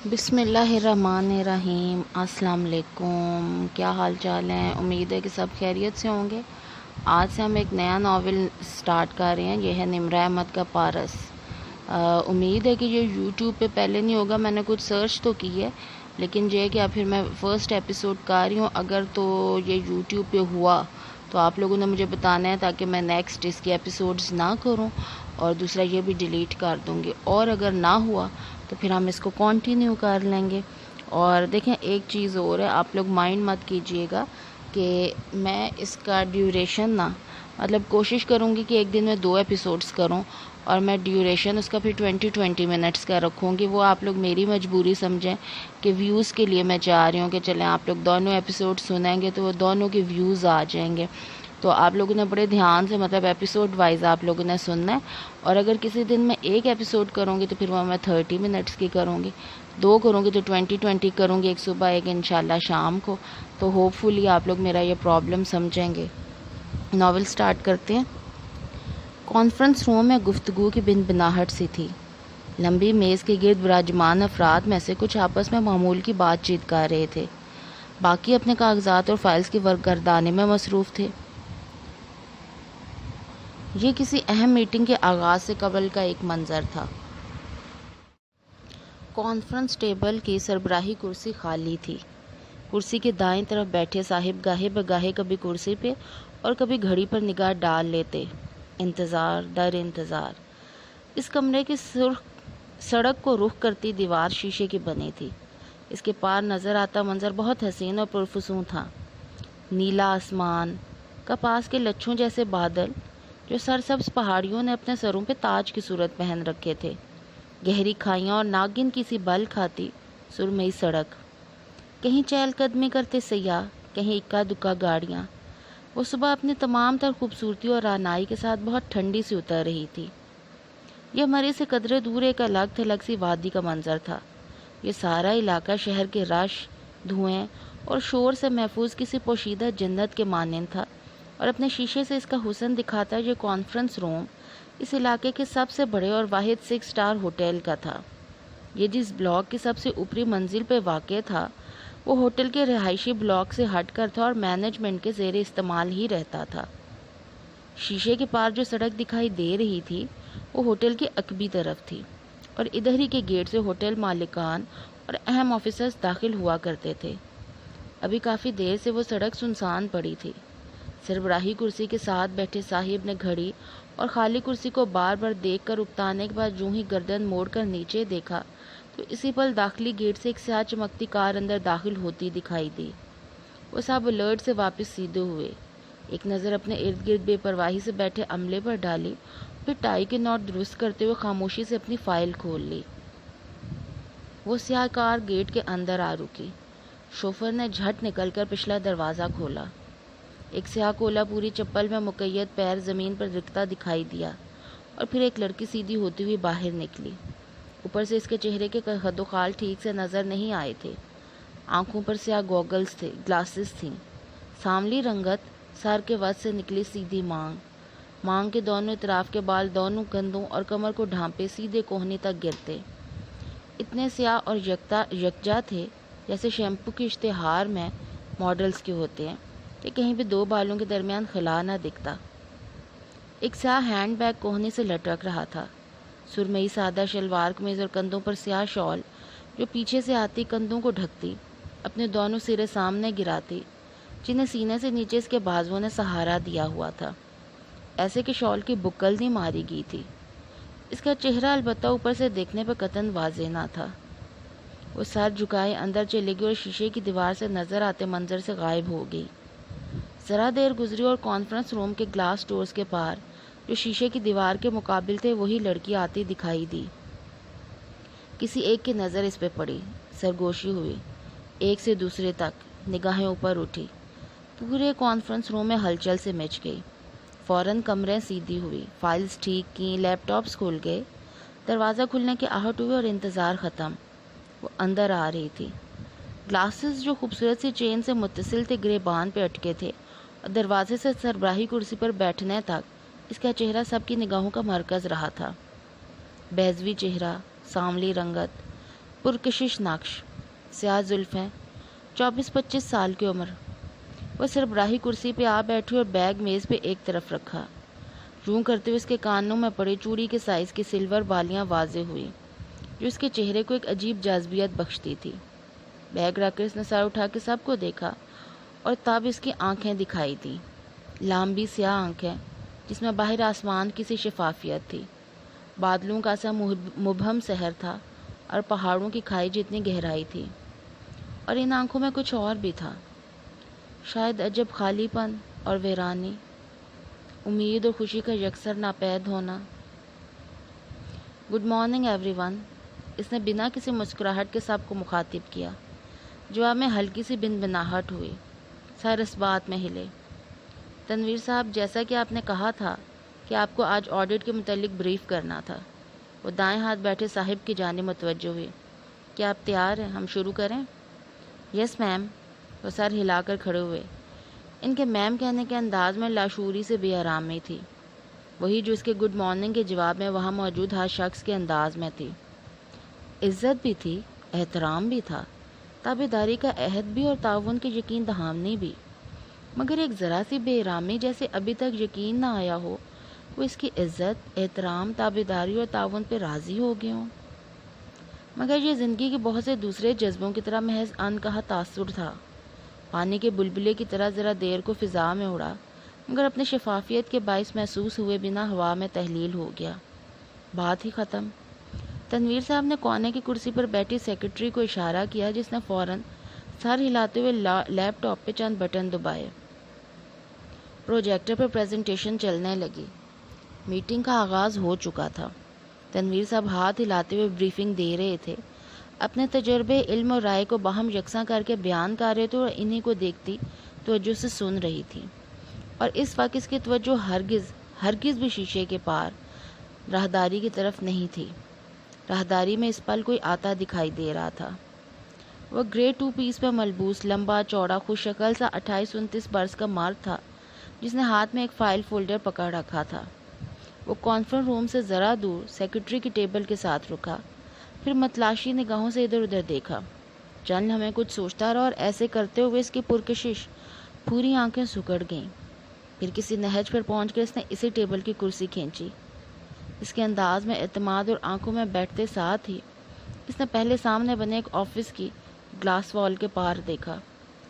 بسم اللہ الرحمن الرحیم۔ السلام علیکم، کیا حال چال ہیں؟ امید ہے کہ سب خیریت سے ہوں گے۔ آج سے ہم ایک نیا ناول سٹارٹ کر رہے ہیں، یہ ہے نمرہ احمد کا پارس۔ امید ہے کہ یہ یوٹیوب پہ پہلے نہیں ہوگا، میں نے کچھ سرچ تو کی ہے لیکن یہ کہ پھر میں فرسٹ ایپیسوڈ کر رہی ہوں، اگر تو یہ یوٹیوب پہ ہوا تو آپ لوگوں نے مجھے بتانا ہے تاکہ میں نیکسٹ اس کی ایپیسوڈز نہ کروں، اور دوسرا یہ بھی ڈیلیٹ کر دوں گی، اور اگر نہ ہوا تو پھر ہم اس کو کنٹینیو کر لیں گے۔ اور دیکھیں ایک چیز اور ہے، آپ لوگ مائنڈ مت کیجئے گا کہ میں اس کا ڈیوریشن نہ مطلب کوشش کروں گی کہ ایک دن میں 2 ایپیسوڈز کروں، اور میں ڈیوریشن اس کا پھر 20 منٹس کا رکھوں گی۔ وہ آپ لوگ میری مجبوری سمجھیں کہ ویوز کے لیے میں چاہ رہی ہوں کہ چلیں آپ لوگ دونوں ایپیسوڈ سنیں گے تو وہ دونوں کے ویوز آ جائیں گے۔ تو آپ لوگوں نے بڑے دھیان سے مطلب ایپیسوڈ وائز آپ لوگوں نے سننا ہے، اور اگر کسی دن میں ایک ایپیسوڈ کروں گی تو پھر وہ میں 30 منٹس کی کروں گی، 2 کروں گی تو 20 کروں گی، ایک صبح ایک انشاءاللہ شام کو۔ تو ہوپ فلی آپ لوگ میرا یہ پرابلم سمجھیں گے۔ ناول سٹارٹ کرتے ہیں۔ کانفرنس روم میں گفتگو کی بنبناہٹ سی تھی۔ لمبی میز کے گرد براجمان افراد میں سے کچھ آپس میں معمول کی بات چیت کر رہے تھے، باقی اپنے کاغذات اور فائلز کی ورق میں مصروف تھے۔ یہ کسی اہم میٹنگ کے آغاز سے قبل کا ایک منظر تھا۔ کانفرنس ٹیبل کی سربراہی کرسی خالی تھی۔ کرسی کے دائیں طرف بیٹھے صاحب گاہے بگاہے کبھی کرسی پہ اور کبھی گھڑی پر نگاہ ڈال لیتے۔ انتظار در انتظار۔ اس کمرے کی سڑک کو رخ کرتی دیوار شیشے کی بنی تھی۔ اس کے پار نظر آتا منظر بہت حسین اور پرفسوں تھا۔ نیلا آسمان، کپاس کے لچھوں جیسے بادل جو سرسبز پہاڑیوں نے اپنے سروں پہ تاج کی صورت پہن رکھے تھے، گہری کھائیاں اور ناگن کی سی بل کھاتی سرمئی سڑک، کہیں چہل قدمی کرتے سیاح، کہیں اکا دکا گاڑیاں۔ وہ صبح اپنی تمام تر خوبصورتی اور رعنائی کے ساتھ بہت ٹھنڈی سی اتر رہی تھی۔ یہ مرے سے قدرے دور ایک الگ تھلگ سی وادی کا منظر تھا۔ یہ سارا علاقہ شہر کے رش، دھوئیں اور شور سے محفوظ کسی پوشیدہ جنت کے مانند تھا، اور اپنے شیشے سے اس کا حسن دکھاتا یہ کانفرنس روم اس علاقے کے سب سے بڑے اور واحد 6 اسٹار ہوٹل کا تھا۔ یہ جس بلاک کی سب سے اوپری منزل پہ واقع تھا وہ ہوٹل کے رہائشی بلاک سے ہٹ کر تھا اور مینجمنٹ کے زیر استعمال ہی رہتا تھا۔ شیشے کے پار جو سڑک دکھائی دے رہی تھی وہ ہوٹل کی عقبی طرف تھی، اور ادھر ہی کے گیٹ سے ہوٹل مالکان اور اہم آفیسرز داخل ہوا کرتے تھے۔ ابھی کافی دیر سے وہ سڑک سنسان پڑی تھی۔ سربراہی کرسی کے ساتھ بیٹھے صاحب نے گھڑی اور خالی کرسی کو بار بار دیکھ کر اکتانے کے بعد یوں ہی گردن موڑ کر نیچے دیکھا تو اسی پل داخلی گیٹ سے ایک سیاہ چمکتی کار اندر داخل ہوتی دکھائی دی۔ وہ سب الرٹ سے واپس سیدھے ہوئے، ایک نظر اپنے ارد گرد بے پرواہی سے بیٹھے عملے پر ڈالی، پھر ٹائی کے نوٹ درست کرتے ہوئے خاموشی سے اپنی فائل کھول لی۔ وہ سیاہ کار گیٹ کے اندر آ رکی۔ شوفر نے جھٹ نکل کر پچھلا دروازہ کھولا۔ ایک سیاہ کولا پوری چپل میں مقید پیر زمین پر رکھتا دکھائی دیا، اور پھر ایک لڑکی سیدھی ہوتی ہوئی باہر نکلی۔ اوپر سے اس کے چہرے کے خد و خال ٹھیک سے نظر نہیں آئے تھے۔ آنکھوں پر سیاہ گلاسز تھیں۔ سانولی رنگت، سر کے وسط سے نکلی سیدھی مانگ کے دونوں اطراف کے بال دونوں کندھوں اور کمر کو ڈھانپے سیدھے کوہنی تک گرتے، اتنے سیاہ اور یکجا تھے جیسے شیمپو کے اشتہار میں ماڈلز کے ہوتے ہیں کہ کہیں بھی 2 بالوں کے درمیان خلا نہ دکھتا۔ ایک سیاہ ہینڈ بیگ کوہنی سے لٹک رہا تھا۔ سرمئی سادہ شلوار قمیض اور کندھوں پر سیاہ شال جو پیچھے سے آتی کندھوں کو ڈھکتی، اپنے دونوں سرے سامنے گراتی، جنہیں سینے سے نیچے اس کے بازوؤں نے سہارا دیا ہوا تھا، ایسے کہ شال کی بکل نہیں ماری گئی تھی۔ اس کا چہرہ البتہ اوپر سے دیکھنے پر قطعاً واضح نہ تھا۔ وہ سر جھکائے اندر چلے گئی اور شیشے کی دیوار سے نظر آتے منظر سے غائب ہو گئی۔ ذرا دیر گزری اور کانفرنس روم کے گلاس ڈورز کے پار جو شیشے کی دیوار کے مقابل تھے وہی لڑکی آتی دکھائی دی۔ کسی ایک کی نظر اس پہ پڑی، سرگوشی ہوئی، ایک سے دوسرے تک نگاہیں اوپر اٹھی۔ پورے کانفرنس روم میں ہلچل سے مچ گئی۔ فوراً کمریں سیدھی ہوئی، فائلز ٹھیک کیں، لیپ ٹاپس کھل گئے، دروازہ کھلنے کی آہٹ ہوئی اور انتظار ختم۔ وہ اندر آ رہی تھی۔ گلاسز جو خوبصورت سی چین سے متصل تھے گریبان پہ اٹکے تھے، اور دروازے سے سربراہی کرسی پر بیٹھنے تک اس کا چہرہ سب کی نگاہوں کا مرکز رہا تھا۔ بیضوی چہرہ، سانولی رنگت، پرکشش نقش، سیاہ زلفیں، 24-25 سال کی عمر۔ وہ سربراہی کرسی پہ آ بیٹھی اور بیگ میز پہ ایک طرف رکھا۔ یوں کرتے ہوئے اس کے کانوں میں پڑی چوڑی کے سائز کی سلور بالیاں واضح ہوئی، جو اس کے چہرے کو ایک عجیب جاذبیت بخشتی تھی۔ بیگ رکھ کر اس نے سر اٹھا کے سب کو دیکھا اور تب اس کی آنکھیں دکھائی دیں، لمبی سیاہ آنکھیں جس میں باہر آسمان کی سی شفافیت تھی، بادلوں کا سا مبہم سحر تھا اور پہاڑوں کی کھائی جتنی گہرائی تھی۔ اور ان آنکھوں میں کچھ اور بھی تھا، شاید عجب خالی پن اور ویرانی، امید اور خوشی کا یکسر ناپید ہونا۔ گڈ مارننگ ایوری ون، اس نے بنا کسی مسکراہٹ کے سب کو مخاطب کیا۔ جواب میں ہلکی سی بنبناہٹ ہوئی، سر اس بات میں ہلے۔ تنویر صاحب، جیسا کہ آپ نے کہا تھا کہ آپ کو آج آڈٹ کے متعلق بریف کرنا تھا۔ وہ دائیں ہاتھ بیٹھے صاحب کی جانب متوجہ ہوئی۔ کیا آپ تیار ہیں؟ ہم شروع کریں؟ یس میم۔ وہ سر ہلا کر کھڑے ہوئے۔ ان کے میم کہنے کے انداز میں لاشعوری سے بے آرامی تھی، وہی جو اس کے گڈ مارننگ کے جواب میں وہاں موجود ہر شخص کے انداز میں تھی۔ عزت بھی تھی، احترام بھی تھا، تابعداری کا عہد بھی اور تعاون کی یقین دہانی بھی، مگر ایک ذرا سی بے آرامی جیسے ابھی تک یقین نہ آیا ہو وہ اس کی عزت، احترام، تابعداری اور تعاون پہ راضی ہو گئے ہوں۔ مگر یہ زندگی کے بہت سے دوسرے جذبوں کی طرح محض انکہا تاثر تھا، پانی کے بلبلے کی طرح ذرا دیر کو فضا میں اڑا، مگر اپنی شفافیت کے باعث محسوس ہوئے بنا ہوا میں تحلیل ہو گیا۔ بات ہی ختم۔ تنویر صاحب نے کونے کی کرسی پر بیٹھی سیکرٹری کو اشارہ کیا، جس نے فوراً سر ہلاتے ہوئے لیپ ٹاپ پہ چند بٹن دبائے۔ پروجیکٹر پر پریزنٹیشن چلنے لگی۔ میٹنگ کا آغاز ہو چکا تھا۔ تنویر صاحب ہاتھ ہلاتے ہوئے بریفنگ دے رہے تھے، اپنے تجربے، علم اور رائے کو باہم یکساں کر کے بیان کر رہے تھے اور انہی کو دیکھتی توجہ سے سن رہی تھی۔ اور اس وقت اس کی توجہ ہرگز بھی شیشے کے پار راہداری کی طرف نہیں تھی۔ راہداری میں اس پل کوئی آتا دکھائی دے رہا تھا۔ وہ گرے 2 پیس پہ ملبوس، لمبا چوڑا، خوش شکل سا 28-29 برس کا مرد تھا، جس نے ہاتھ میں ایک فائل فولڈر پکڑ رکھا تھا۔ وہ کانفرنس روم سے ذرا دور سیکرٹری کی ٹیبل کے ساتھ رکا، پھر متلاشی نگاہوں سے ادھر ادھر دیکھا، چند لمحے کچھ سوچتا رہا، اور ایسے کرتے ہوئے اس کی پرکشش پوری آنکھیں سکڑ گئیں۔ پھر کسی نہج پر پہنچ کر اس نے اسی ٹیبل کی کرسی کھینچی۔ اس کے انداز میں اعتماد اور آنکھوں میں بیٹھتے ساتھ ہی اس نے پہلے سامنے بنے ایک آفس کی گلاس وال کے پار دیکھا،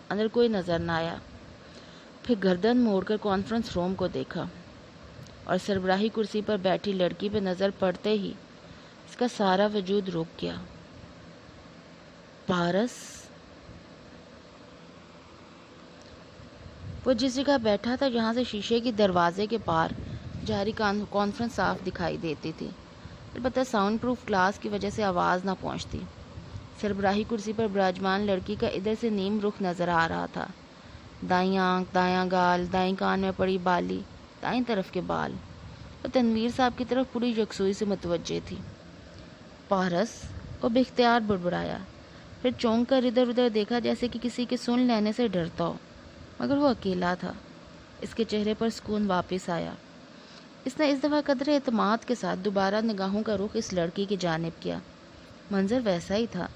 اندر کوئی نظر نہ آیا۔ پھر گردن موڑ کر کانفرنس روم کو دیکھا، اور سربراہی کرسی پر بیٹھی لڑکی پہ نظر پڑتے ہی اس کا سارا وجود رک گیا۔ پارس۔ وہ جس جگہ بیٹھا تھا جہاں سے شیشے کی دروازے کے پار جاری کانفرنس صاف دکھائی دیتی تھی، البتہ ساؤنڈ پروف گلاس کی وجہ سے آواز نہ پہنچتی۔ سربراہی کرسی پر براجمان لڑکی کا ادھر سے نیم رخ نظر آ رہا تھا، دائیں آنکھ، دایاں گال، دائیں کان میں پڑی بالی، دائیں طرف کے بال۔ وہ تنویر صاحب کی طرف پوری یکسوئی سے متوجہ تھی۔ پارس، وہ بے اختیار بڑبڑایا، پھر چونک کر ادھر ادھر دیکھا جیسے کہ کسی کے سن لینے سے ڈرتا ہو، مگر وہ اکیلا تھا۔ اس کے چہرے پر سکون واپس آیا۔ اس نے اس دفعہ قدر اعتماد کے ساتھ دوبارہ نگاہوں کا رخ اس لڑکی کی جانب کیا۔ منظر ویسا ہی تھا،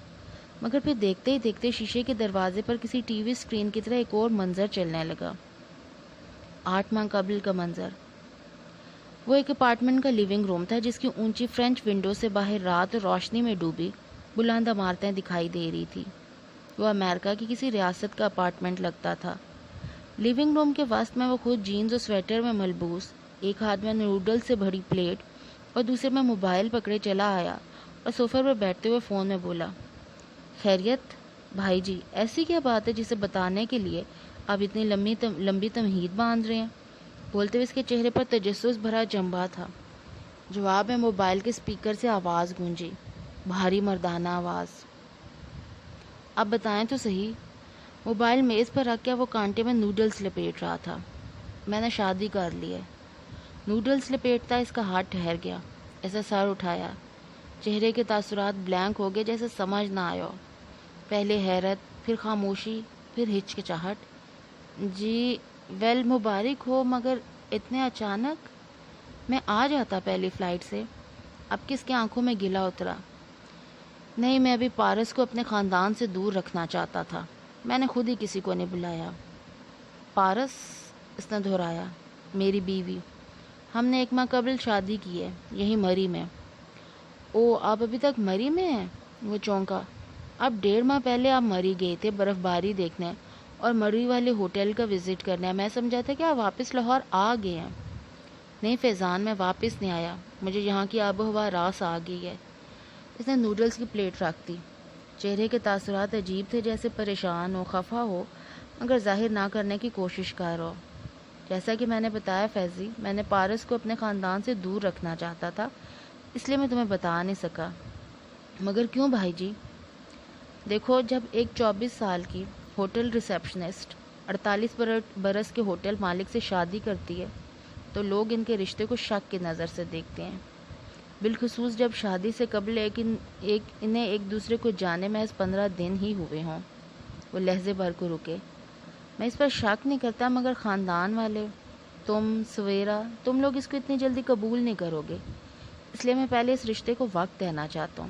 مگر پھر دیکھتے ہی دیکھتے شیشے کے دروازے پر کسی ٹی وی اسکرین کی طرح ایک اور منظر چلنے لگا۔ 8 ماہ قبل کا منظر۔ وہ ایک اپارٹمنٹ کا لیونگ روم تھا، جس کی اونچی فرنچ ونڈو سے باہر رات اور روشنی میں ڈوبی بلند عمارتیں دکھائی دے رہی تھی۔ وہ امریکہ کی کسی ریاست کا اپارٹمنٹ لگتا تھا۔ لیونگ روم کے وسط میں وہ خود جینز اور سویٹر میں ملبوس، ایک ہاتھ میں نوڈل سے بھری پلیٹ اور دوسرے میں موبائل پکڑے چلا آیا اور صوفے پر بیٹھتے ہوئے فون میں بولا، خیریت بھائی جی، ایسی کیا بات ہے جسے بتانے کے لیے آپ اتنی لمبی تمہید باندھ رہے ہیں؟ بولتے ہوئے اس کے چہرے پر تجسس بھرا جنبہ تھا۔ جواب میں موبائل کے اسپیکر سے آواز گونجی، بھاری مردانہ آواز، آپ بتائیں تو صحیح۔ موبائل میز پر رکھ کے وہ کانٹے میں نوڈلز لپیٹ رہا تھا۔ میں نے شادی کر لی ہے۔ نوڈلز لپیٹتا اس کا ہاتھ ٹھہر گیا، ایسا سر اٹھایا، چہرے کے تاثرات بلینک ہو گئے جیسے سمجھ نہ آیا ہو، پہلے حیرت، پھر خاموشی، پھر ہچکچاہٹ۔ جی ویل مبارک ہو، مگر اتنے اچانک؟ میں آ جاتا پہلی فلائٹ سے۔ اب کس کے آنکھوں میں گلا اترا۔ نہیں، میں ابھی پارس کو اپنے خاندان سے دور رکھنا چاہتا تھا، میں نے خود ہی کسی کو نہیں بلایا۔ پارس؟ اس نے دہرایا۔ میری بیوی، ہم نے 1 ماہ قبل شادی کی ہے، یہی مری میں۔ او، آپ ابھی تک مری میں ہیں؟ وہ چونکا۔ اب 1.5 ماہ پہلے آپ مری گئے تھے برف باری دیکھنے اور مری والے ہوٹل کا وزٹ کرنا۔ میں سمجھا تھا کہ آپ واپس لاہور آ گئے ہیں۔ نہیں فیضان، میں واپس نہیں آیا، مجھے یہاں کی آب و ہوا راس آ گئی ہے۔ اس نے نوڈلز کی پلیٹ رکھ دی۔ چہرے کے تاثرات عجیب تھے، جیسے پریشان ہو، خفا ہو، مگر ظاہر نہ کرنے کی کوشش کر ہو۔ جیسا کہ میں نے بتایا فیضی، میں نے پارس کو اپنے خاندان سے دور رکھنا چاہتا تھا، اس لیے میں تمہیں بتا نہیں سکا۔ مگر کیوں بھائی جی؟ دیکھو، جب ایک 24 سال کی ہوٹل ریسیپشنسٹ 48 برس کے ہوٹل مالک سے شادی کرتی ہے تو لوگ ان کے رشتے کو شک کی نظر سے دیکھتے ہیں، بالخصوص جب شادی سے قبل انہیں ایک دوسرے کو جانے محض 15 دن ہی ہوئے ہوں۔ وہ لہجے بھر کو رکے۔ میں اس پر شک نہیں کرتا، مگر خاندان والے، تم، سویرا، تم لوگ اس کو اتنی جلدی قبول نہیں کرو گے، اس لیے میں پہلے اس رشتے کو وقت دینا چاہتا ہوں۔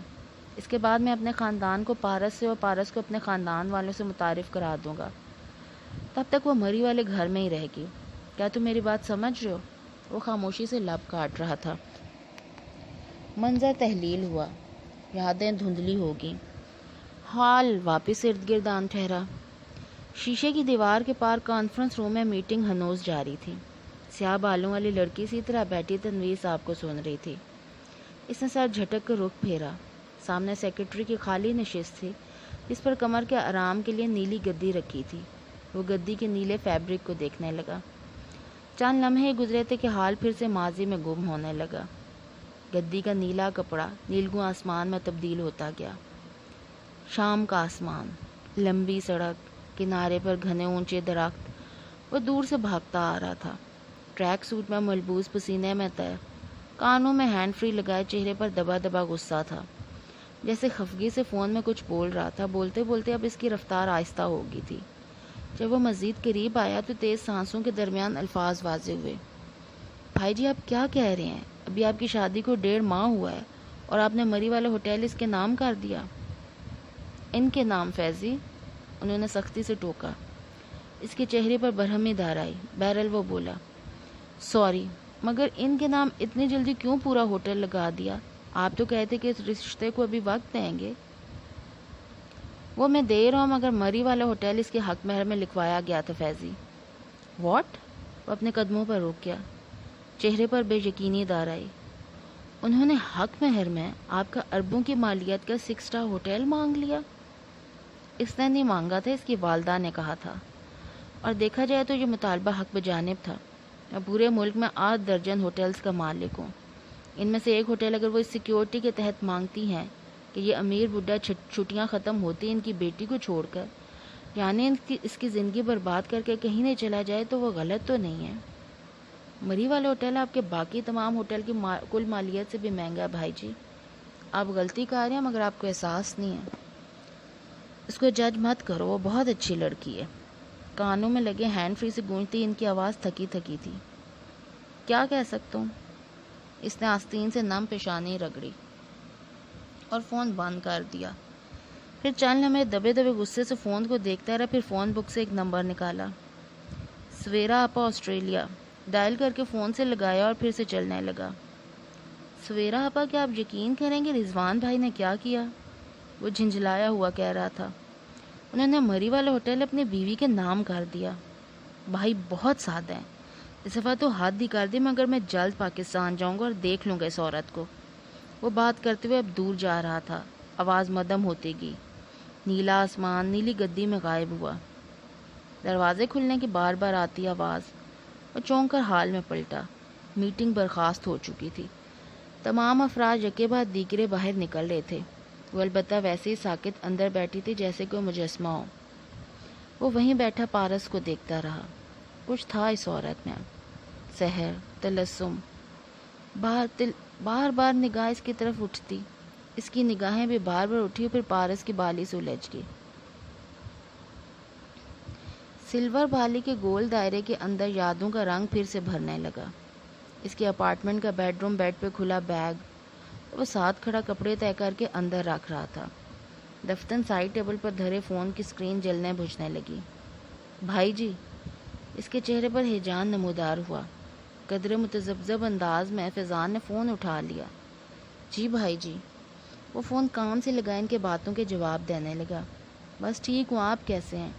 اس کے بعد میں اپنے خاندان کو پارس سے اور پارس کو اپنے خاندان والوں سے متعارف کرا دوں گا۔ تب تک وہ مری والے گھر میں ہی رہے گی۔ کیا تم میری بات سمجھ رہے ہو؟ وہ خاموشی سے لب کاٹ رہا تھا۔ منظر تحلیل ہوا، یادیں دھندلی ہو گئیں۔ حال واپس ارد گرد آن ٹھہرا۔ شیشے کی دیوار کے پار کانفرنس روم میں میٹنگ ہنوز جاری تھی۔ سیاہ بالوں والی لڑکی سی طرح بیٹھی تنویر صاحب کو سن رہی تھی۔ اس نے سر جھٹک کر رخ پھیرا۔ سامنے سیکرٹری کی خالی نشست تھی، جس پر کمر کے آرام کے لیے نیلی گدی رکھی تھی۔ وہ گدی کے نیلے فیبرک کو دیکھنے لگا۔ چند لمحے گزرے تھے کہ حال پھر سے ماضی میں گم ہونے لگا۔ گدی کا نیلا کپڑا نیلگوں آسمان میں تبدیل ہوتا گیا۔ شام کا آسمان، لمبی سڑک، کنارے پر گھنے اونچے درخت۔ وہ دور سے بھاگتا آ رہا تھا، ٹریک سوٹ میں ملبوس، پسینے میں تہہ، کانوں میں ہینڈ فری لگائے، چہرے پر دبا دبا غصہ تھا، جیسے خفگی سے فون میں کچھ بول رہا تھا۔ بولتے بولتے اب اس کی رفتار آہستہ ہو گئی تھی۔ جب وہ مزید قریب آیا تو تیز سانسوں کے درمیان الفاظ واضح ہوئے۔ بھائی جی، آپ کیا کہہ رہے ہیں؟ ابھی آپ کی شادی کو 1.5 ماہ ہوا ہے اور آپ نے مری والا ہوٹل اس کے نام کر دیا۔ ان کے نام فیضی، انہوں نے سختی سے ٹوکا۔ اس کے چہرے پر برہمی دھار آئی۔ بہرحال وہ بولا، سوری، مگر ان کے نام اتنی جلدی کیوں پورا ہوٹل لگا دیا؟ آپ تو کہتے کہ اس رشتے کو ابھی وقت دیں گے۔ وہ میں دے رہا ہوں، مگر مری والا ہوٹل اس کے حق مہر میں لکھوایا گیا تھا فیضی۔ واٹ؟ وہ اپنے قدموں پر رک گیا، چہرے پر بے یقینی دار آئی۔ انہوں نے حق مہر میں آپ کا اربوں کی مالیت کا 6 اسٹار ہوٹل مانگ لیا؟ اس نے نہیں مانگا تھا، اس کی والدہ نے کہا تھا، اور دیکھا جائے تو یہ مطالبہ حق بجانب تھا۔ میں پورے ملک میں 8 درجن ہوٹلز کا مالک ہوں۔ ان میں سے ایک ہوٹل اگر وہ اس سیکیورٹی کے تحت مانگتی ہیں کہ یہ امیر بڈھا چھٹیاں ختم ہوتی ان کی بیٹی کو چھوڑ کر، یعنی اس کی زندگی برباد کر کے کہیں نہیں چلا جائے، تو وہ غلط تو نہیں ہے۔ مری والا ہوٹل آپ کے باقی تمام ہوٹل کی کل مالیت سے بھی مہنگا ہے بھائی جی۔ آپ غلطی کر رہے ہیں، مگر آپ کو احساس نہیں ہے۔ اس کو جج مت کرو، وہ بہت اچھی لڑکی ہے۔ کانوں میں لگے ہینڈ فری سے گونجتی ان کی آواز تھکی تھکی تھی۔ کیا کہہ سکتا ہوں؟ اس نے آستین سے نم پیشانی رگڑی اور فون بند کر دیا۔ پھر چند لمحے دبے دبے غصے سے فون کو دیکھتا رہا، پھر فون بک سے ایک نمبر نکالا۔ سویرا آپا، آسٹریلیا، ڈائل کر کے فون سے لگایا اور پھر سے چلنے لگا۔ سویرا آپا، کیا آپ یقین کریں گے رضوان بھائی نے کیا کیا؟ وہ جھنجھلایا ہوا کہہ رہا تھا۔ انہوں نے مری والا ہوٹل اپنی بیوی کے نام کر دیا۔ بھائی بہت سادہ ہیں، اس دفعہ تو حد ہی کر دی، مگر میں جلد پاکستان جاؤں گا اور دیکھ لوں گا اس عورت کو۔ وہ بات کرتے ہوئے اب دور جا رہا تھا، آواز مدھم ہوتی گئی۔ نیلا آسمان نیلی گدی میں غائب ہوا۔ دروازے کھلنے کی بار بار آتی آواز۔ وہ چونک کر حال میں پلٹا۔ میٹنگ برخاست ہو چکی تھی۔ تمام افراد یکے بعد دیگرے باہر نکل رہے تھے۔ وہ البتہ ویسے ہی ساکت اندر بیٹھی تھی جیسے کوئی مجسمہ ہو۔ وہ وہیں بیٹھا پارس کو دیکھتا رہا۔ کچھ تھا اس عورت میں، سحر، تلسم۔ بار بار نگاہ اس کی طرف اٹھتی، اس کی نگاہیں بھی بار بار اٹھی اور پھر پارس کی بالی سے الجھ گئی۔ سلور بالی کے گول دائرے کے اندر یادوں کا رنگ پھر سے بھرنے لگا۔ اس کے اپارٹمنٹ کا بیڈ روم، بیڈ پہ کھلا بیگ، وہ ساتھ کھڑا کپڑے طے کر کے اندر رکھ رہا تھا۔ دفتر سائڈ ٹیبل پر دھرے فون کی اسکرین جلنے بجھنے لگی۔ بھائی جی، اس کے چہرے پر ہیجان نمودار ہوا۔ قدرے متذبذب انداز میں فیضان نے فون اٹھا لیا۔ جی بھائی جی۔ وہ فون کان سے لگا ان کے باتوں کے جواب دینے لگا۔ بس ٹھیک ہوں، آپ کیسے ہیں؟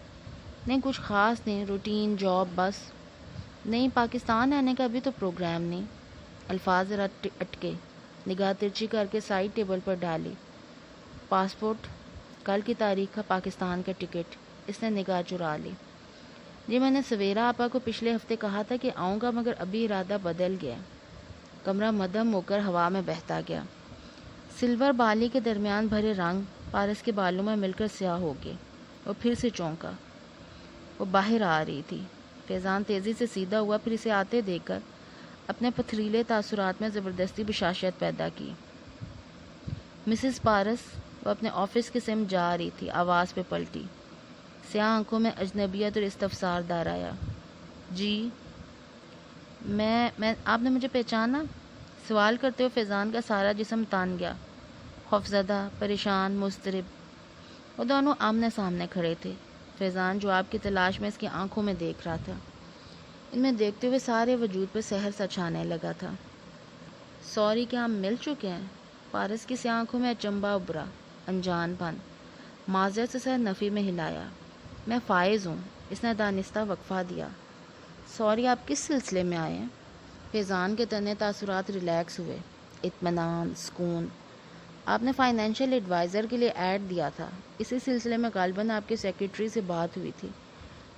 نہیں کچھ خاص نہیں، روٹین جاب بس۔ نہیں پاکستان آنے کا ابھی تو پروگرام نہیں۔ الفاظ ذرا اٹکے، نگاہ ترچھی کر کے سائڈ ٹیبل پر ڈالی۔ پاسپورٹ، کل کی تاریخ کا پاکستان کا ٹکٹ۔ اس نے نگاہ چرا لی۔ جی میں نے سویرا آپا کو پچھلے ہفتے کہا تھا کہ آؤں گا، مگر ابھی ارادہ بدل گیا۔ کمرہ مدھم ہو کر ہوا میں بہتا گیا۔ سلور بالی کے درمیان بھرے رنگ پارس کے بالوں میں مل کر سیاہ ہو گئے۔ وہ پھر سے چونکا۔ وہ باہر آ رہی تھی۔ فیضان تیزی سے سیدھا ہوا، پھر اسے آتے دیکھ کر اپنے پتھریلے تاثرات میں زبردستی بشاشت پیدا کی۔ مسز پارس۔ وہ اپنے آفس کی سمت جا رہی تھی، آواز پہ پلٹی۔ سیاہ آنکھوں میں اجنبیت اور استفسار دار آیا۔ جی میں آپ نے مجھے پہچانا؟ سوال کرتے ہوئے فیضان کا سارا جسم تان گیا، خوفزدہ، پریشان، مضطرب۔ وہ دونوں آمنے سامنے کھڑے تھے۔ فیضان جواب کی تلاش میں اس کی آنکھوں میں دیکھ رہا تھا۔ ان میں دیکھتے ہوئے سارے وجود پہ سحر سا چھانے لگا تھا۔ سوری، کیا ہم مل چکے ہیں؟ پارس کی سیاہ آنکھوں میں اچنبھا ابھرا، انجان پن۔ معذرت سے سر نفی میں ہلایا۔ میں فائز ہوں، اس نے دانستہ وقفہ دیا۔ سوری، آپ کس سلسلے میں آئے ہیں؟ فیضان کے تنے تاثرات ریلیکس ہوئے، اطمینان، سکون۔ آپ نے فائنینشیل ایڈوائزر کے لیے ایڈ دیا تھا، اسی سلسلے میں غالباً آپ کے سیکریٹری سے بات ہوئی تھی۔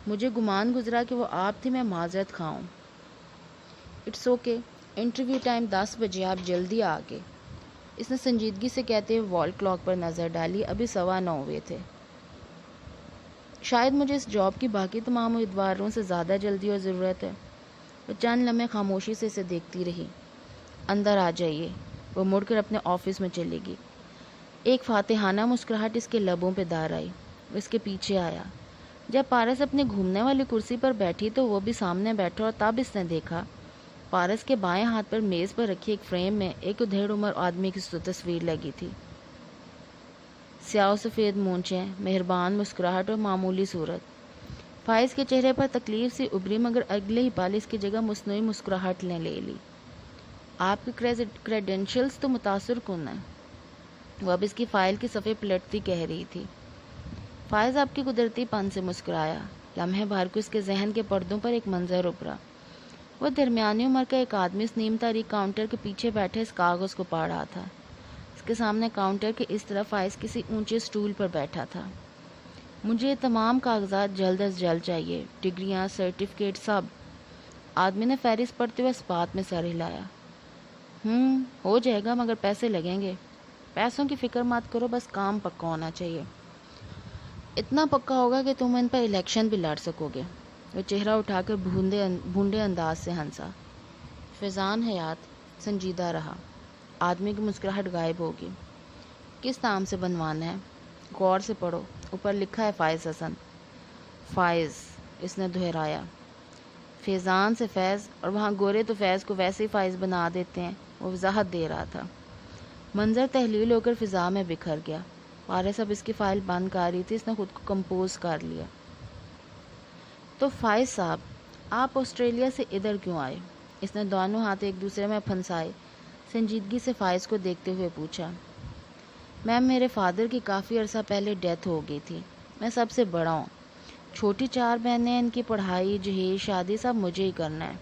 مجھے گمان گزرا کہ وہ آپ تھی، میں معذرت خواہ ہوں۔ اٹس اوکے، انٹرویو ٹائم 10 بجے، آپ جلدی آ گئے۔ اس نے سنجیدگی سے کہتے ہوئے وال کلاک پر نظر ڈالی، ابھی 9:15 ہوئے تھے۔ شاید مجھے اس جاب کی باقی تمام امیدواروں سے زیادہ جلدی اور ضرورت ہے۔ وہ چند لمحے خاموشی سے اسے دیکھتی رہی۔ اندر آ جائیے۔ وہ مڑ کر اپنے آفس میں چلے گی۔ ایک فاتحانہ مسکراہٹ اس کے لبوں پہ دار آئی۔ وہ اس کے پیچھے آیا۔ جب پارس اپنے گھومنے والی کرسی پر بیٹھی تو وہ بھی سامنے بیٹھا، اور تب اس نے دیکھا پارس کے بائیں ہاتھ پر میز پر رکھی ایک فریم میں ایک ادھیڑ عمر آدمی کی تصویر لگی تھی۔ سیاہ و سفید مونچھیں، مہربان مسکراہٹ اور معمولی صورت۔ فائز کے چہرے پر تکلیف سی ابھری، مگر اگلے ہی پل اس کی جگہ مصنوعی مسکراہٹ نے لے لی۔ آپ کے کریڈینشلز تو متاثر کن ہیں۔ وہ اب اس کی فائل کی صفحے پلٹتی کہہ رہی تھی۔ فائز آپ کی قدرتی پن سے مسکرایا۔ لمحے بھر کو اس کے ذہن کے پردوں پر ایک منظر ابھرا۔ وہ درمیانی عمر کا ایک آدمی اس نیم تاریک کاؤنٹر کے پیچھے بیٹھے اس کاغذ کو پڑھ رہا تھا۔ اس کے سامنے کاؤنٹر کے اس طرف فائز کسی اونچے سٹول پر بیٹھا تھا۔ مجھے یہ تمام کاغذات جلد از جلد چاہیے، ڈگریاں، سرٹیفکیٹ، سب۔ آدمی نے فہرست پڑھتے ہوئے اس بات میں سر ہلایا۔ ہو جائے گا، مگر پیسے لگیں گے۔ پیسوں کی فکر مت کرو، بس کام پکا ہونا چاہیے۔ اتنا پکا ہوگا کہ تم ان پر الیکشن بھی لڑ سکو گے۔ وہ چہرہ اٹھا کر بھونڈے انداز سے ہنسا۔ فیضان حیات سنجیدہ رہا۔ آدمی کی مسکراہٹ غائب ہوگی۔ کس نام سے بنوانا ہے؟ غور سے پڑھو، اوپر لکھا ہے فائز حسن۔ فائز، اس نے دہرایا۔ فیضان سے فیض، اور وہاں گورے تو فیض کو ویسے ہی فائز بنا دیتے ہیں۔ وہ وضاحت دے رہا تھا۔ منظر تحلیل ہو کر فضا میں بکھر گیا۔ پارس اب اس کی فائل بند کر رہی تھی۔ اس نے خود کو کمپوز کر لیا۔ تو فائز صاحب، آپ آسٹریلیا سے ادھر کیوں آئے؟ اس نے دونوں ہاتھ ایک دوسرے میں پھنسائے سنجیدگی سے فائز کو دیکھتے ہوئے پوچھا۔ میم، میرے فادر کی کافی عرصہ پہلے ڈیتھ ہو گئی تھی۔ میں سب سے بڑا ہوں۔ چھوٹی 4 بہنیں، ان کی پڑھائی، جہیز، شادی سب مجھے ہی کرنا ہے۔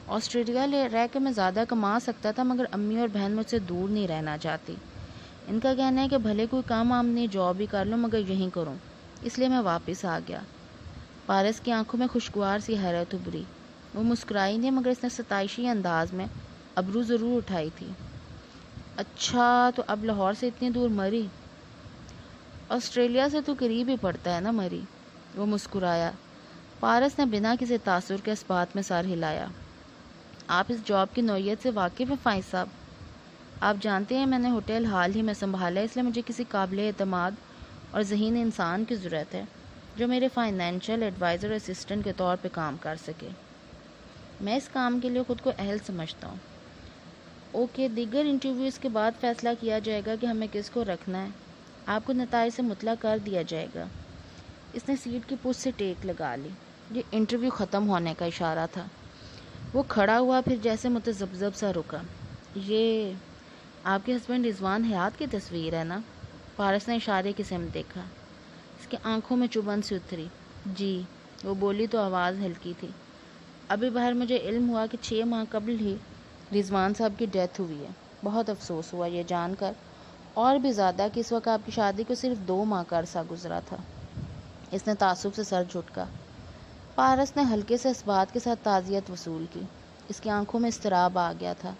آسٹریلیا رہ کے میں زیادہ کما سکتا تھا، مگر امی اور بہن مجھ سے دور نہیں رہنا چاہتی۔ ان کا کہنا ہے کہ بھلے کوئی کام آمدنی جاب ہی کر لوں، مگر یہیں کروں، اس لیے میں واپس آ گیا۔ پارس کی آنکھوں میں خوشگوار سی حیرت ابھری۔ وہ مسکرائی نہیں، مگر اس نے ستائشی انداز میں ابرو ضرور اٹھائی تھی۔ اچھا، تو اب لاہور سے اتنی دور مری؟ آسٹریلیا سے تو قریب ہی پڑتا ہے نا مری۔ وہ مسکرایا۔ پارس نے بنا کسی تاثر کے اس بات میں سر ہلایا۔ آپ اس جاب کی نوعیت سے واقف ہیں فائز صاحب؟ آپ جانتے ہیں میں نے ہوٹل حال ہی میں سنبھالا ہے، اس لیے مجھے کسی قابل اعتماد اور ذہین انسان کی ضرورت ہے جو میرے فائنینشیل ایڈوائزر اسسٹنٹ کے طور پہ کام کر سکے۔ میں اس کام کے لیے خود کو اہل سمجھتا ہوں۔ اوکے، دیگر انٹرویوز کے بعد فیصلہ کیا جائے گا کہ ہمیں کس کو رکھنا ہے. آپ کو نتائج سے مطلع کر دیا جائے گا. اس نے سیٹ کی پشت سے ٹیک لگا لی. یہ انٹرویو ختم ہونے کا اشارہ تھا. وہ کھڑا ہوا، پھر جیسے متذبذب سا رکا. یہ آپ کے ہسبینڈ رضوان حیات کی تصویر ہے نا؟ پارس نے اشارے کی سمت دیکھا. اس کی آنکھوں میں چبھن سی اتری. جی، وہ بولی تو آواز ہلکی تھی. ابھی باہر مجھے علم ہوا کہ 6 ماہ قبل ہی رضوان صاحب کی ڈیتھ ہوئی ہے. بہت افسوس ہوا یہ جان کر، اور بھی زیادہ کہ اس وقت آپ کی شادی کو صرف 2 ماہ کا عرصہ گزرا تھا. اس نے تعصب سے سر جھٹکا. پارس نے ہلکے سے اس بات کے ساتھ تعزیت وصول کی. اس کی آنکھوں میں اضطراب آ گیا تھا.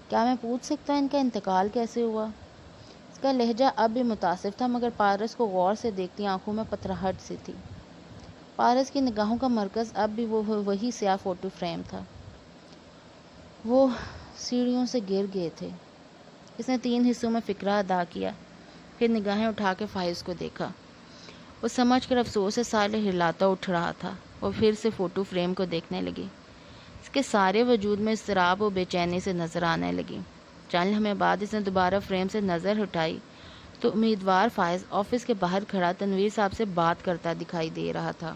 کیا میں پوچھ سکتا ہوں ان کا انتقال کیسے ہوا؟ اس کا لہجہ اب بھی متاثر تھا، مگر پارس کو غور سے دیکھتی آنکھوں میں پتراہٹ سی تھی. پارس کی نگاہوں کا مرکز اب بھی وہی سیاہ فوٹو فریم تھا. وہ سیڑھیوں سے گر گئے تھے. اس نے 3 حصوں میں فقرہ ادا کیا، پھر نگاہیں اٹھا کے فائز کو دیکھا. وہ سمجھ کر افسوس سے سالے ہلاتا اٹھ رہا تھا. وہ پھر سے فوٹو فریم کو دیکھنے لگی. اس کے سارے وجود میں اضطراب و بے چینی سے نظر آنے لگی. چند لمحے بعد اس نے دوبارہ فریم سے نظر ہٹائی تو امیدوار فائز آفس کے باہر کھڑا تنویر صاحب سے بات کرتا دکھائی دے رہا تھا.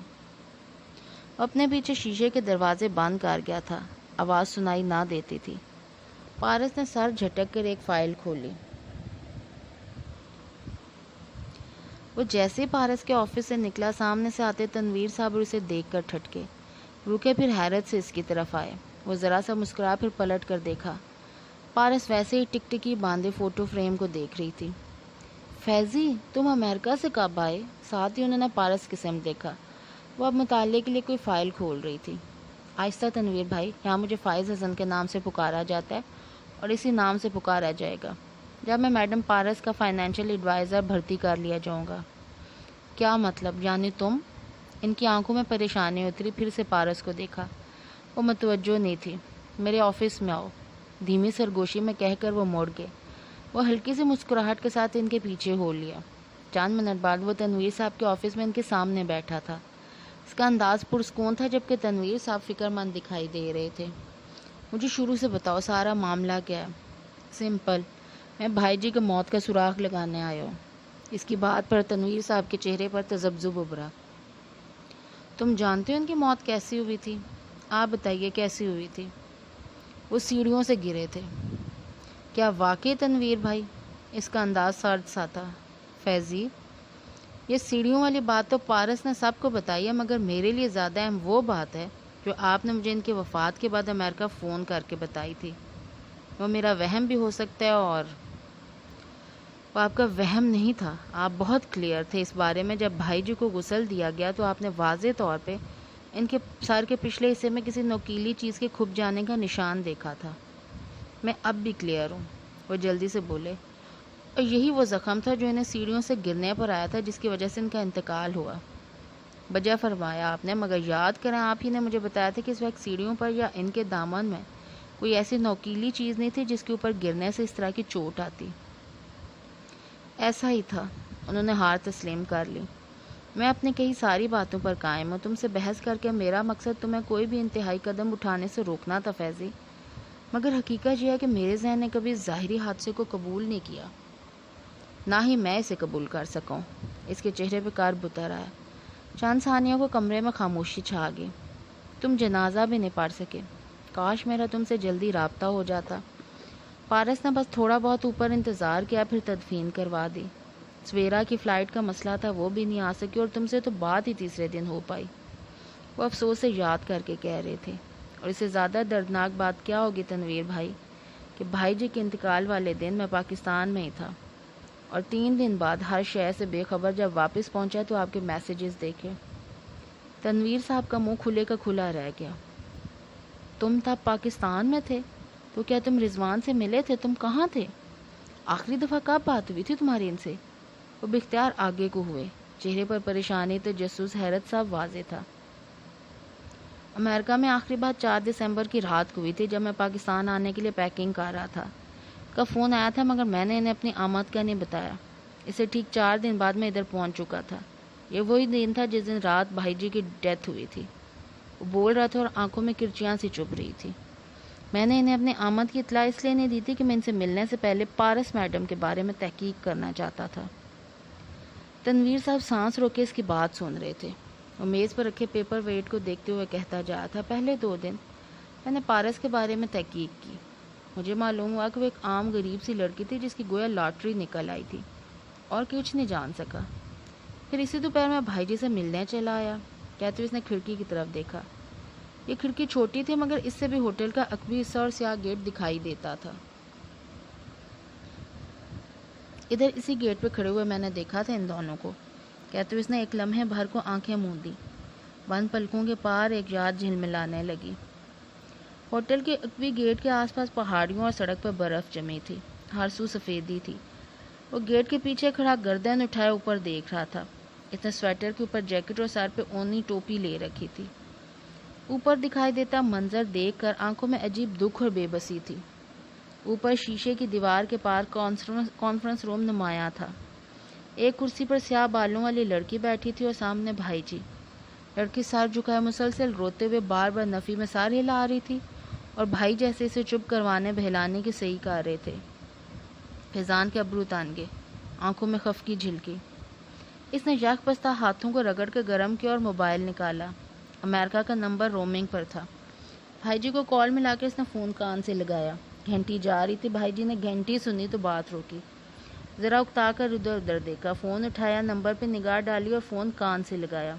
وہ اپنے پیچھے شیشے کے دروازے بند کر گیا تھا. آواز سنائی نہ دیتی تھی. پارس نے سر جھٹک کر ایک فائل کھولی. وہ جیسے ہی پارس کے آفس سے نکلا، سامنے سے آتے تنویر صاحب اور اسے دیکھ کر ٹھٹکے. رکے، پھر حیرت سے اس کی طرف آئے. وہ ذرا سا مسکرا، پھر پلٹ کر دیکھا. پارس ویسے ہی ٹکٹکی باندھے فوٹو فریم کو دیکھ رہی تھی. فیضی، تم امریکہ سے کب آئے؟ ساتھ ہی انہوں نے پارس کی سمت دیکھا. وہ اب مطالعے کے لیے کوئی فائل کھول رہی تھی. آہستہ تنویر بھائی، یہاں مجھے فائز حسن کے نام سے پکارا جاتا ہے اور اسی نام سے پکارا جائے گا جب میں میڈم پارس کا فائنینشیل ایڈوائزر بھرتی کر لیا جاؤں گا. کیا مطلب؟ یعنی تم؟ ان کی آنکھوں میں پریشانی اتری. پھر سے پارس کو دیکھا. وہ متوجہ نہیں تھی. میرے آفس میں آؤ، دھیمی سرگوشی میں کہہ کر وہ مڑ گئے. وہ ہلکی سی مسکراہٹ کے ساتھ ان کے پیچھے ہو لیا. چند منٹ بعد وہ تنویر صاحب کے آفس میں ان کے سامنے بیٹھا تھا. اس کا انداز پرسکون تھا، جبکہ تنویر صاحب فکر مند دکھائی دے رہے تھے. مجھے شروع سے بتاؤ، سارا معاملہ کیا ہے؟ سمپل، میں بھائی جی کی موت کا سراغ لگانے آیا ہوں. اس کی بات پر تنویر صاحب کے چہرے پر تذبذب ابھرا. تم جانتے ہو ان کی موت کیسی ہوئی تھی؟ آپ بتائیے کیسی ہوئی تھی؟ وہ سیڑھیوں سے گرے تھے. کیا واقعی تنویر بھائی؟ اس کا انداز سرد سا تھا. فیضی، یہ سیڑھیوں والی بات تو پارس نے سب کو بتائی ہے، مگر میرے لیے زیادہ اہم وہ بات ہے جو آپ نے مجھے ان کے وفات کے بعد امریکہ فون کر کے بتائی تھی. وہ میرا وہم بھی ہو سکتا ہے، اور وہ آپ کا وہم نہیں تھا. آپ بہت کلیئر تھے اس بارے میں. جب بھائی جی کو غسل دیا گیا تو آپ نے واضح طور پہ ان کے سر کے پچھلے حصے میں کسی نوکیلی چیز کے کھپ جانے کا نشان دیکھا تھا. میں اب بھی کلیئر ہوں، وہ جلدی سے بولے. اور یہی وہ زخم تھا جو انہیں سیڑھیوں سے گرنے پر آیا تھا، جس کی وجہ سے ان کا انتقال ہوا. بجا فرمایا آپ نے. مگر یاد کریں، آپ ہی نے مجھے بتایا تھا کہ اس وقت سیڑھیوں پر یا ان کے دامن میں کوئی ایسی نوکیلی چیز نہیں تھی جس کے اوپر گرنے سے اس طرح کی چوٹ آتی. ایسا ہی تھا. انہوں نے ہار تسلیم کر لی. میں اپنی کئی ساری باتوں پر قائم ہوں. تم سے بحث کر کے میرا مقصد تمہیں کوئی بھی انتہائی قدم اٹھانے سے روکنا تھا فیضی. مگر حقیقت یہ ہے کہ میرے ذہن نے کبھی ظاہری حادثے کو قبول نہیں کیا، نہ ہی میں اسے قبول کر سکوں. اس کے چہرے پہ کرب اتر آیا. چند ثانیوں کو کمرے میں خاموشی چھا گئی. تم جنازہ بھی نہیں پڑھ سکے. کاش میرا تم سے جلدی رابطہ ہو جاتا. پارس نے بس تھوڑا بہت اوپر انتظار کیا، پھر تدفین کروا دی. سویرا کی فلائٹ کا مسئلہ تھا، وہ بھی نہیں آ سکی، اور تم سے تو بات ہی تیسرے دن ہو پائی. وہ افسوس سے یاد کر کے کہہ رہے تھے. اور اس سے زیادہ دردناک بات کیا ہوگی تنویر بھائی کہ بھائی جی کے انتقال والے دن میں پاکستان میں ہی تھا، اور 3 دن بعد ہر شے سے بے خبر جب واپس پہنچا تو آپ کے میسیجز دیکھے. تنویر صاحب کا منہ کھلے کا کھلا رہ گیا. تم تب پاکستان میں تھے؟ تو کیا تم رضوان سے ملے تھے؟ تم کہاں تھے؟ آخری دفعہ کب بات ہوئی تھی تمہاری ان سے؟ وہ باختیار آگے کو ہوئے. چہرے پر پریشانی، تجسس، حیرت سب واضح تھا. امریکہ میں آخری بات 4 دسمبر کی رات کو ہوئی تھی، جب میں پاکستان آنے کے لیے پیکنگ کر رہا تھا. کا فون آیا تھا، مگر میں نے انہیں اپنی آمد کا نہیں بتایا. اسے ٹھیک 4 دن بعد میں ادھر پہنچ چکا تھا. یہ وہی دن تھا جس دن رات بھائی جی کی ڈیتھ ہوئی تھی. وہ بول رہا تھا اور آنکھوں میں کرچیاں سی چبھ رہی تھی. میں نے انہیں اپنے آمد کی اطلاع اس لیے نہیں دی تھی کہ میں ان سے ملنے سے پہلے پارس میڈم کے بارے میں تحقیق کرنا چاہتا تھا۔ تنویر صاحب سانس روکے اس کی بات سن رہے تھے۔ وہ میز پر رکھے پیپر ویٹ کو دیکھتے ہوئے کہتا جا رہا تھا، پہلے 2 دن میں نے پارس کے بارے میں تحقیق کی۔ مجھے معلوم ہوا کہ وہ ایک عام غریب سی لڑکی تھی جس کی گویا لاٹری نکل آئی تھی، اور کچھ نہیں جان سکا۔ پھر اسی دوپہر میں بھائی جی سے ملنے چلا آیا۔ کہتے ہوئے اس نے کھڑکی کی طرف دیکھا۔ یہ کھڑکی چھوٹی تھی مگر اس سے بھی ہوٹل کا عقبی حصہ اور سیاہ گیٹ دکھائی دیتا تھا۔ ادھر اسی گیٹ پہ کھڑے ہوئے میں نے دیکھا تھا ان دونوں کو۔ کہتے ہوئے اس نے ایک لمحے بھر کو آنکھیں موندی۔ بند پلکوں کے پار ایک یاد جھلملانے لگی۔ ہوٹل کے عقبی گیٹ کے آس پاس پہاڑیوں اور سڑک پر برف جمی تھی، ہر سو سفیدی تھی۔ وہ گیٹ کے پیچھے کھڑا گردن اٹھائے اوپر دیکھ رہا تھا۔ اس نے سویٹر کے اوپر جیکٹ اور سر پہ اونی ٹوپی لے رکھی تھی۔ اوپر دکھائی دیتا منظر دیکھ کر آنکھوں میں عجیب دکھ اور بے بسی تھی۔ اوپر شیشے کی دیوار کے پار کانفرنس روم نمایاں تھا۔ ایک کرسی پر سیاہ بالوں والی لڑکی بیٹھی تھی اور سامنے بھائی جی۔ لڑکی سر جھکائے مسلسل روتے ہوئے بار بار نفی میں سر ہلا رہی تھی، اور بھائی جیسے اسے چپ کروانے بہلانے کی صحیح کر رہے تھے۔ فیضان کے ابرو تان گئے، آنکھوں میں خفگی جھلکی۔ اس نے یک بستہ ہاتھوں کو رگڑ کے گرم کیا اور موبائل نکالا۔ امریکہ کا نمبر رومنگ پر تھا۔ بھائی جی کو کال ملا کے اس نے فون کان سے لگایا۔ گھنٹی جا رہی تھی۔ بھائی جی نے گھنٹی سنی تو بات روکی، ذرا اکتا کر ادھر ادھر دیکھا، فون اٹھایا، نمبر پہ نگاہ ڈالی اور فون کان سے لگایا۔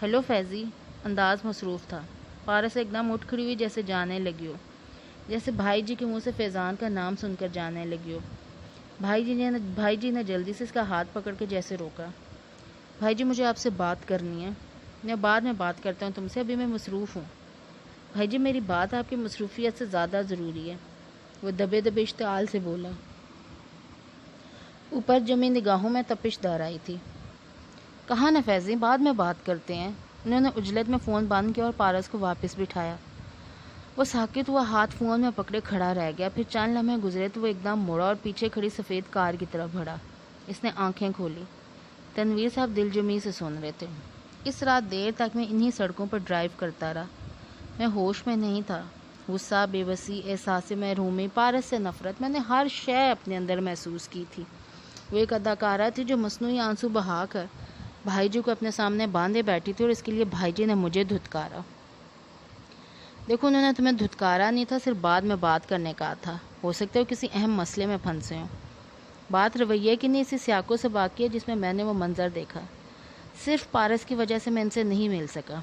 ہیلو فیضی، انداز مصروف تھا۔ پارس ایک دم اٹھ کھڑی ہوئی جیسے جانے لگی ہو، جیسے بھائی جی کے منہ سے فیضان کا نام سن کر جانے لگی ہو۔ بھائی جی نے جلدی سے اس کا ہاتھ پکڑ کے جیسے روکا۔ بھائی جی مجھے آپ سے بات کرنی ہے، میں بعد میں بات کرتا ہوں تم سے، ابھی میں مصروف ہوں۔ بھائی جی میری بات آپ کی مصروفیت سے زیادہ ضروری ہے، وہ دبے دبے اشتعال سے بولا۔ اوپر جمی نگاہوں میں تپش دار آئی تھی۔ کہاں نا فیضی، بعد میں بات کرتے ہیں۔ انہوں نے عجلت میں فون بند کیا اور پارس کو واپس بٹھایا۔ وہ ساکت ہوا ہاتھ فون میں پکڑے کھڑا رہ گیا۔ پھر چند لمحے گزرے تو وہ ایک دم مڑا اور پیچھے کھڑی سفید کار کی طرف بڑھا۔ اس نے آنکھیں کھولی۔ تنویر صاحب دل جمی سے سن رہے تھے۔ اس رات دیر تک میں انہی سڑکوں پر ڈرائیو کرتا رہا۔ میں ہوش میں نہیں تھا۔ غصہ، بے بسی، احساس محرومی، پارس سے نفرت، میں نے ہر شے اپنے اندر محسوس کی تھی۔ وہ ایک اداکارہ تھی جو مصنوعی آنسو بہا کر بھائی جی کو اپنے سامنے باندھے بیٹھی تھی، اور اس کے لیے بھائی جی نے مجھے دھتکارا۔ دیکھو انہوں نے تمہیں دھتکارا نہیں تھا، صرف بعد میں بات کرنے کا تھا۔ ہو سکتا ہے وہ کسی اہم مسئلے میں پھنسے ہوں۔ بات رویے کی نہیں، اسی سیاقوں سے باقی ہے جس میں نے وہ منظر دیکھا۔ صرف پارس کی وجہ سے میں ان سے نہیں مل سکا۔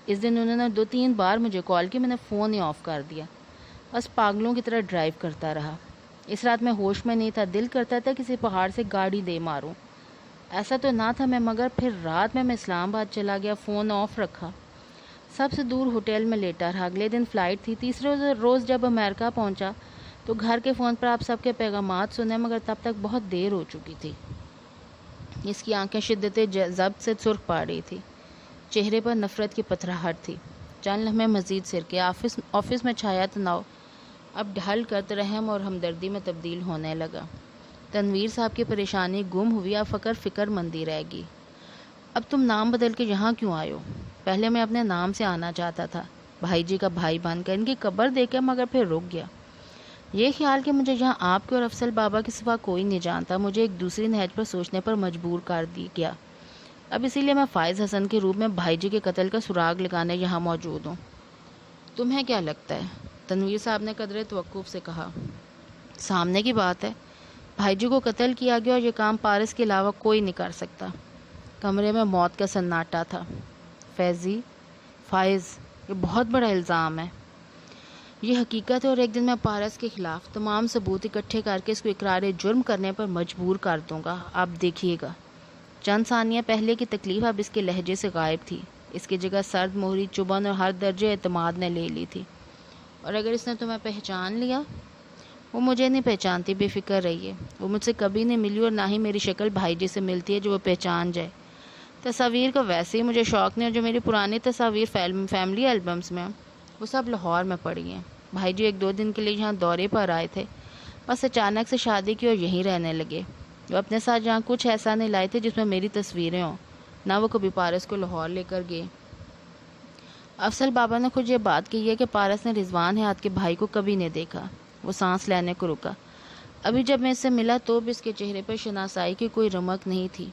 اس دن انہوں نے 2-3 بار مجھے کال کی، میں نے فون ہی آف کر دیا، بس پاگلوں کی طرح ڈرائیو کرتا رہا۔ اس رات میں ہوش میں نہیں تھا، دل کرتا تھا کسی پہاڑ سے گاڑی دے ماروں۔ ایسا تو نہ تھا مگر پھر رات میں اسلام آباد چلا گیا، فون آف رکھا، سب سے دور ہوٹل میں لیٹا رہا۔ اگلے دن فلائٹ تھی۔ تیسرے روز جب امریکہ پہنچا تو گھر کے فون پر آپ سب کے پیغامات سنے، مگر تب تک بہت دیر ہو چکی تھی۔ اس کی آنکھیں شدت ضبط سے سرخ پا رہی تھی، چہرے پر نفرت کی پتھراہٹ تھی۔ چند لمحے مزید سرکے۔ آفس میں چھایا تناؤ اب ڈھل کر رحم اور ہمدردی میں تبدیل ہونے لگا۔ تنویر صاحب کی پریشانی گم ہوئی، اب فکر مندی رہ گئی۔ اب تم نام بدل کے یہاں کیوں آئے ہو؟ پہلے میں اپنے نام سے آنا چاہتا تھا، بھائی جی کا بھائی بن کر، ان کی قبر دیکھ کے، مگر پھر رک گیا۔ یہ خیال کہ مجھے یہاں آپ کے اور افضل بابا کے سوا کوئی نہیں جانتا مجھے ایک دوسری نہج پر سوچنے پر مجبور کر گیا۔ اب اسی لیے میں فائز حسن کے روپ میں بھائی جی کے قتل کا سراغ لگانے یہاں موجود ہوں۔ تمہیں کیا لگتا ہے؟ تنویر صاحب نے قدرے توقف سے کہا۔ سامنے کی بات ہے، بھائی جی کو قتل کیا گیا اور یہ کام پارس کے علاوہ کوئی نہیں کر سکتا۔ کمرے میں موت کا سناٹا تھا۔ فائز، یہ بہت بڑا الزام ہے۔ یہ حقیقت ہے، اور ایک دن میں پارس کے خلاف تمام ثبوت اکٹھے کر کے اس کو اقرار جرم کرنے پر مجبور کر دوں گا، آپ دیکھیے گا۔ چند ثانیہ پہلے کی تکلیف اب اس کے لہجے سے غائب تھی۔ اس کی جگہ سرد مہری چبھن اور ہر درجے اعتماد نے لے لی تھی۔ اور اگر اس نے تمہیں پہچان لیا؟ وہ مجھے نہیں پہچانتی، بے فکر رہیے۔ وہ مجھ سے کبھی نہیں ملی اور نہ ہی میری شکل بھائی جی سے ملتی ہے جو وہ پہچان جائے۔ تصاویر کا ویسے ہی مجھے شوق نہیں، اور جو میری پرانی تصاویر فیملی البمز میں وہ سب لاہور میں پڑی ہیں۔ بھائی جی 1-2 دن کے لیے یہاں دورے پر آئے تھے، بس اچانک سے شادی کی اور یہیں رہنے لگے۔ وہ اپنے ساتھ یہاں کچھ ایسا نہیں لائے تھے جس میں میری تصویریں ہوں، نہ وہ کبھی پارس کو لاہور لے کر گئے۔ افضل بابا نے خود یہ بات کی ہے کہ پارس نے رضوان حیات کے بھائی کو کبھی نہیں دیکھا۔ وہ سانس لینے کو رکا۔ ابھی جب میں اس سے ملا تو بھی اس کے چہرے پر شناسائی کی کوئی رمق نہیں تھی۔